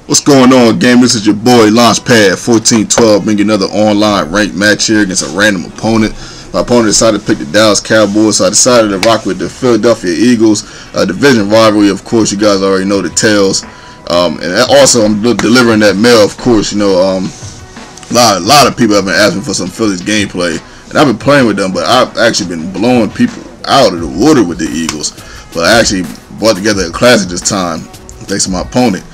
What's going on, game? This is your boy Launchpad 1412, bringing another online ranked match here against a random opponent. My opponent decided to pick the Dallas Cowboys, so I decided to rock with the Philadelphia Eagles. Division rivalry, of course, you guys already know the tales. And also, I'm delivering that mail, of course. You know, a lot of people have been asking for some Phillies gameplay, and I've been playing with them, but I've actually been blowing people out of the water with the Eagles. But I actually brought together a classic this time, thanks to my opponent.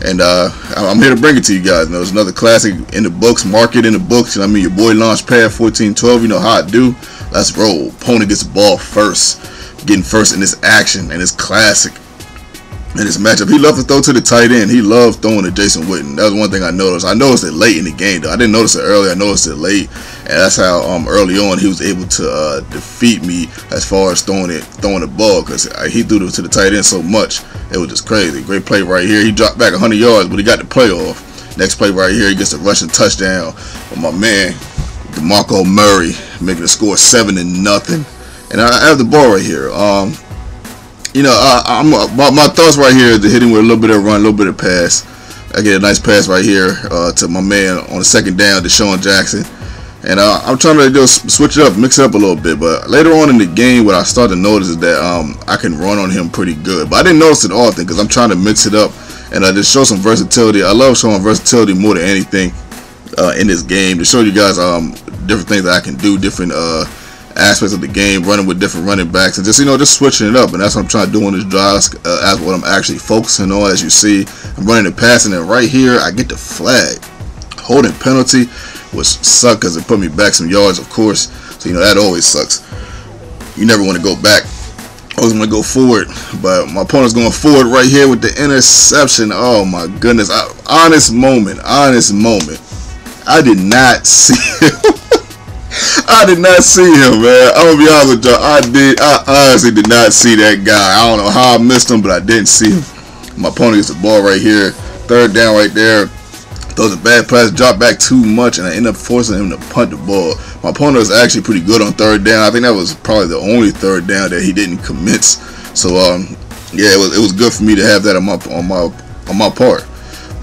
And I'm here to bring it to you guys. You know, there's another classic in the books, mark it in the books. I mean, your boy Launchpad 1412, you know how I do. Let's roll. Opponent gets the ball first, getting first in this action, and it's classic. In this matchup, he loved to throw to the tight end. He loved throwing to Jason Witten. That was one thing I noticed. I noticed it late in the game, though. I didn't notice it early. I noticed it late, and that's how early on he was able to defeat me as far as throwing the ball, because he threw it to the tight end so much. It was just crazy. Great play right here. He dropped back 100 yards, but he got the play off. Next play right here, he gets a rushing touchdown with my man DeMarco Murray, making the score 7-0. And I have the ball right here. You know, my thoughts right here is to hit him with a little bit of run, a little bit of pass. I get a nice pass right here to my man on the second down, Deshaun Jackson. And I'm trying to just switch it up, mix it up a little bit. But later on in the game, what I started to notice is that I can run on him pretty good. But I didn't notice it often because I'm trying to mix it up and just show some versatility. I love showing versatility more than anything in this game, to show you guys different things that I can do, different aspects of the game, running with different running backs, and just, you know, just switching it up. And that's what I'm trying to do on this drive. That's what I'm actually focusing on. As you see, I'm running and passing, and right here I get the flag, holding penalty, which sucked because it put me back some yards, of course. So, you know, that always sucks. You never want to go back, always want to go forward. But my opponent's going forward right here with the interception. Oh my goodness. Honest moment, I did not see him. I did not see him, man. I'm gonna be honest with y'all. I honestly did not see that guy. I don't know how I missed him, but I didn't see him. My opponent gets the ball right here. Third down right there. Throws a bad pass, drop back too much, and I end up forcing him to punt the ball. My opponent was actually pretty good on third down. I think that was probably the only third down that he didn't commence. So yeah, it was good for me to have that on my part.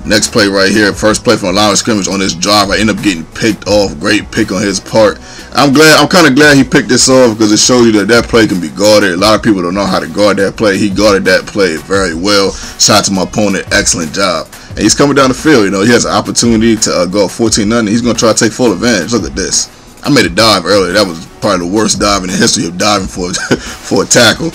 Next play right here, first play from the line of scrimmage on this drive, I end up getting picked off. Great pick on his part. I'm kind of glad he picked this off, because it shows you that play can be guarded. A lot of people don't know how to guard that play. He guarded that play very well. Shout out to my opponent, excellent job. And he's coming down the field. You know, he has an opportunity to go 14-0. He's going to try to take full advantage. Look at this. I made a dive earlier. That was probably the worst dive in the history of diving for a tackle.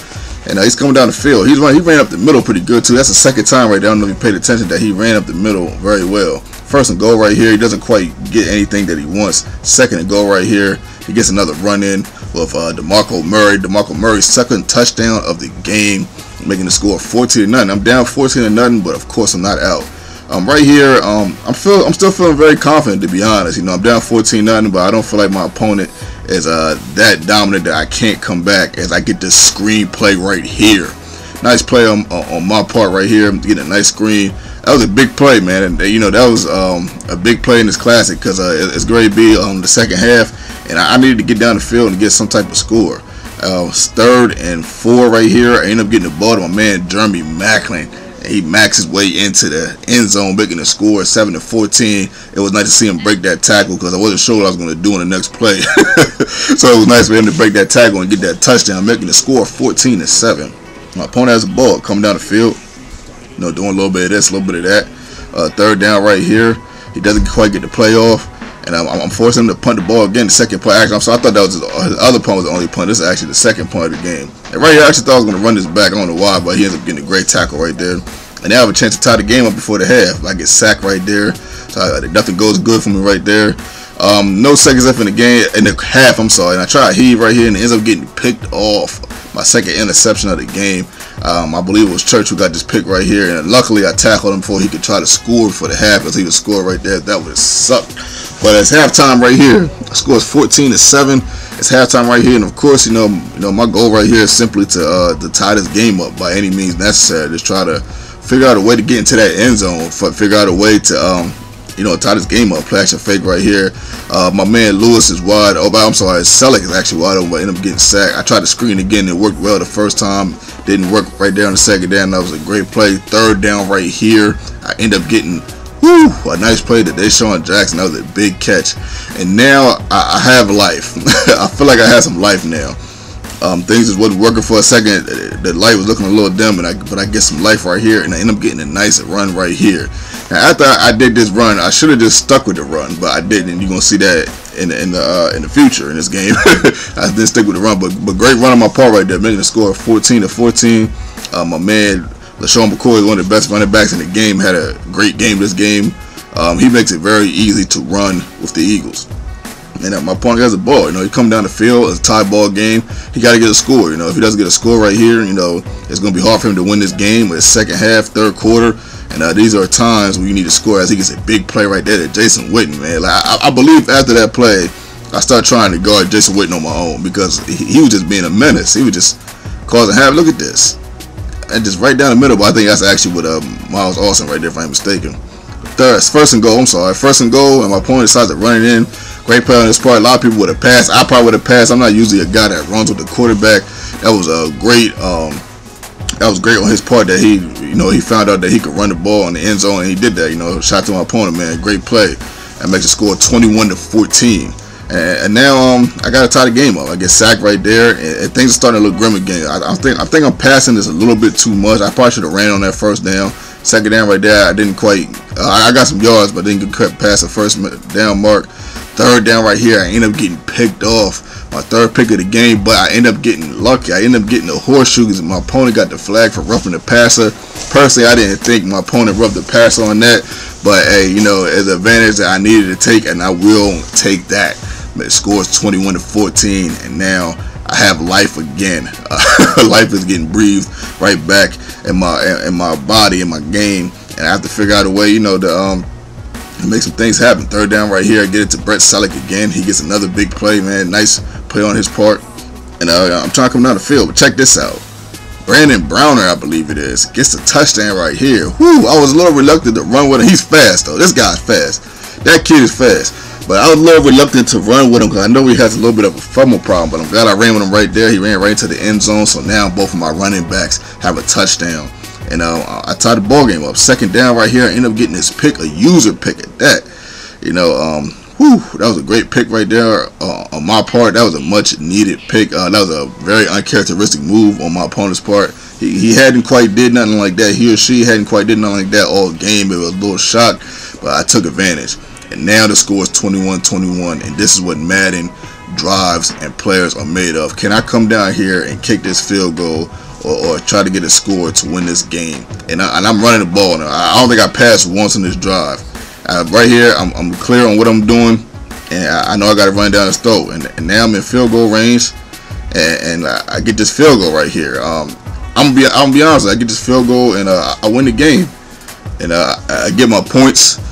And he's coming down the field. He ran up the middle pretty good too. That's the second time right there. I don't know if you paid attention that he ran up the middle very well. First and goal right here. He doesn't quite get anything that he wants. Second and goal right here. He gets another run in with DeMarco Murray. DeMarco Murray's second touchdown of the game, making the score 14-0. I'm down 14-0, but of course I'm not out. Right here, I'm still feeling very confident, to be honest. You know, I'm down 14-0, but I don't feel like my opponent is that dominant that I can't come back, as I get this screen play right here. Nice play on my part right here. I'm getting a nice screen. That was a big play, man. And you know, that was a big play in this classic, because it's going to be on the second half, and I needed to get down the field and get some type of score. Third and 4 right here. I end up getting the ball to my man Jeremy Macklin. He maxed his way into the end zone, making the score 7-14. It was nice to see him break that tackle, because I wasn't sure what I was going to do in the next play. So it was nice for him to break that tackle and get that touchdown, making the score 14-7. My opponent has a ball coming down the field, you know, doing a little bit of this, a little bit of that. Third down right here. He doesn't quite get the play off, and I'm forcing him to punt the ball again. The second play, actually, so I thought that was his other punt was the only punt. This is actually the second punt of the game. And right here, I actually thought I was going to run this back. I don't know why, but he ends up getting a great tackle right there. And they have a chance to tie the game up before the half. I get sacked right there, so nothing goes good for me right there. No seconds left in the game, in the half, I'm sorry. And I try to heave right here, and it ends up getting picked off. My second interception of the game. I believe it was Church who got this pick right here, and luckily I tackled him before he could try to score for the half, because he would score right there. That would have sucked. But it's halftime right here. The score is 14-7. It's halftime right here, and of course, you know, my goal right here is simply to tie this game up by any means necessary. Just try to figure out a way to get into that end zone. Figure out a way to you know, tie this game up. Play action fake right here. My man Lewis is wide open. I'm sorry, Selleck is actually wide open, but I ended up getting sacked. I tried to screen again. It worked well the first time. Didn't work right there on the second down. That was a great play. Third down right here. I end up getting a nice play to Deshaun Jackson. That was a big catch, and now I have life. I feel like I have some life now. Things just wasn't working for a second. The light was looking a little dim, but I get some life right here, and I end up getting a nice run right here. Now, after I did this run, I should have just stuck with the run, but I didn't. And you're gonna see that in the future in this game. I didn't stick with the run, but great run on my part right there, making the score 14-14. My man LaShawn McCoy is one of the best running backs in the game. Had a great game this game. He makes it very easy to run with the Eagles. And my opponent has a ball. He come down the field. It's a tie ball game. He got to get a score. If he doesn't get a score right here, it's going to be hard for him to win this game. It's second half, third quarter, and these are times when you need to score. As he gets a big play right there to Jason Witten, man. Like I believe after that play, I started trying to guard Jason Witten on my own because he was just being a menace. He was just causing havoc. Look at this, and just right down the middle. But I think that's actually what Miles Austin right there, if I'm mistaken. First and goal. I'm sorry, first and goal, and my opponent decides to run it in. Great play on this part. A lot of people would have passed. I probably would have passed. I'm not usually a guy that runs with the quarterback. That was a great. That was great on his part that he found out that he could run the ball in the end zone, and he did that. Shot to my opponent, man. Great play. That makes the score 21-14. And now I got to tie the game up. I get sacked right there, and things are starting to look grim again. I think I'm passing this a little bit too much. I probably should have ran on that first down. Second down right there, I didn't quite. I got some yards, but didn't get past the first down mark. Third down right here, I end up getting picked off. My third pick of the game, but I end up getting lucky. I end up getting a horseshoe because my opponent got the flag for roughing the passer. Personally, I didn't think my opponent roughed the passer on that, but hey, as an advantage that I needed to take, and I will take that. It scores 21-14, and now I have life again. Life is getting breathed right back in my body, in my game, and I have to figure out a way, to make some things happen. Third down right here, I get it to Brett Selleck again. He gets another big play, man. Nice play on his part, and I'm trying to come down the field. But check this out. Brandon Browner, I believe it is, gets the touchdown right here. Whoo! I was a little reluctant to run with him. He's fast though. This guy's fast. That kid is fast. But I was a little reluctant to run with him because I know he has a little bit of a fumble problem. But I'm glad I ran with him right there. He ran right into the end zone. So now both of my running backs have a touchdown. And I tied the ball game up. Second down right here. I end up getting this pick, a user pick at that. That was a great pick right there on my part. That was a much needed pick. That was a very uncharacteristic move on my opponent's part. He hadn't quite did nothing like that. He or she hadn't quite did nothing like that all game. It was a little shock, but I took advantage. And now the score is 21-21, and this is what Madden drives and players are made of. Can I come down here and kick this field goal or try to get a score to win this game? And I'm running the ball now. I don't think I passed once in this drive. Right here, I'm clear on what I'm doing, and I know I got to run down his throat. And now I'm in field goal range, and I get this field goal right here. I'm gonna be honest. I get this field goal, and I win the game, and I get my points.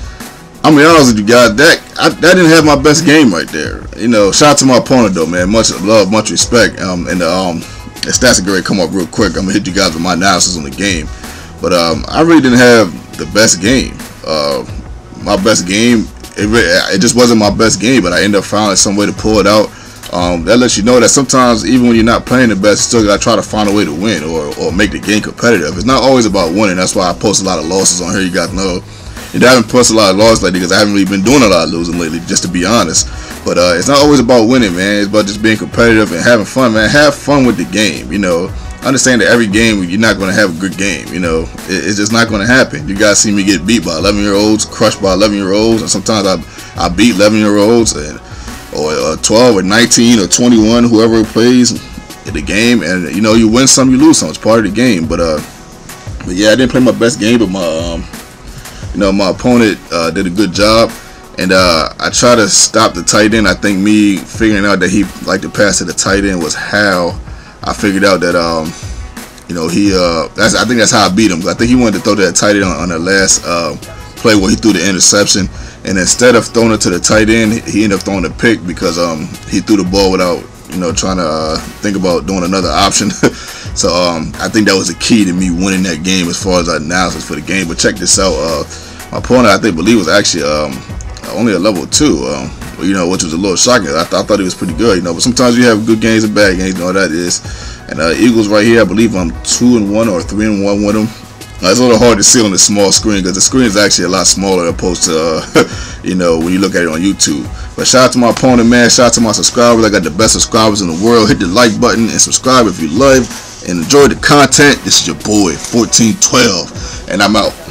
I'm gonna be honest with you guys, that didn't have my best game right there. Shout out to my opponent though, man. Much love, much respect. And the stats are going to come up real quick. I'm gonna hit you guys with my analysis on the game, but I really didn't have the best game. My best game, it just wasn't my best game, but I ended up finding some way to pull it out. That lets you know that sometimes even when you're not playing the best, you still gotta try to find a way to win or make the game competitive. It's not always about winning. That's why I post a lot of losses on here. You guys know. And I haven't posted a lot of losses lately because I haven't really been doing a lot of losing lately, just to be honest. But it's not always about winning, man. It's about just being competitive and having fun, man. Have fun with the game, Understand that every game you're not going to have a good game, It's just not going to happen. You guys see me get beat by 11-year-olds, crushed by 11-year-olds, and sometimes I beat 11-year-olds or 12 or 19 or 21, whoever plays in the game. And you win some, you lose some. It's part of the game. But yeah, I didn't play my best game, but my opponent did a good job, and I try to stop the tight end. I think me figuring out that he liked to pass to the tight end was how I figured out that I think that's how I beat him. I think he wanted to throw that tight end on the last play where he threw the interception, and instead of throwing it to the tight end, he ended up throwing a pick because he threw the ball without trying to think about doing another option. So I think that was the key to me winning that game as far as analysis for the game. But check this out. My opponent, I believe, was actually only a level 2, which was a little shocking. I thought he was pretty good, but sometimes you have good games and bad games, that is. And Eagles right here, I believe I'm 2-1 or 3-1 with them. It's a little hard to see on the small screen because the screen is actually a lot smaller opposed to, you know, when you look at it on YouTube. But shout out to my opponent, man. Shout out to my subscribers. I got the best subscribers in the world. Hit the like button and subscribe if you love and enjoy the content. This is your boy, 1412, and I'm out.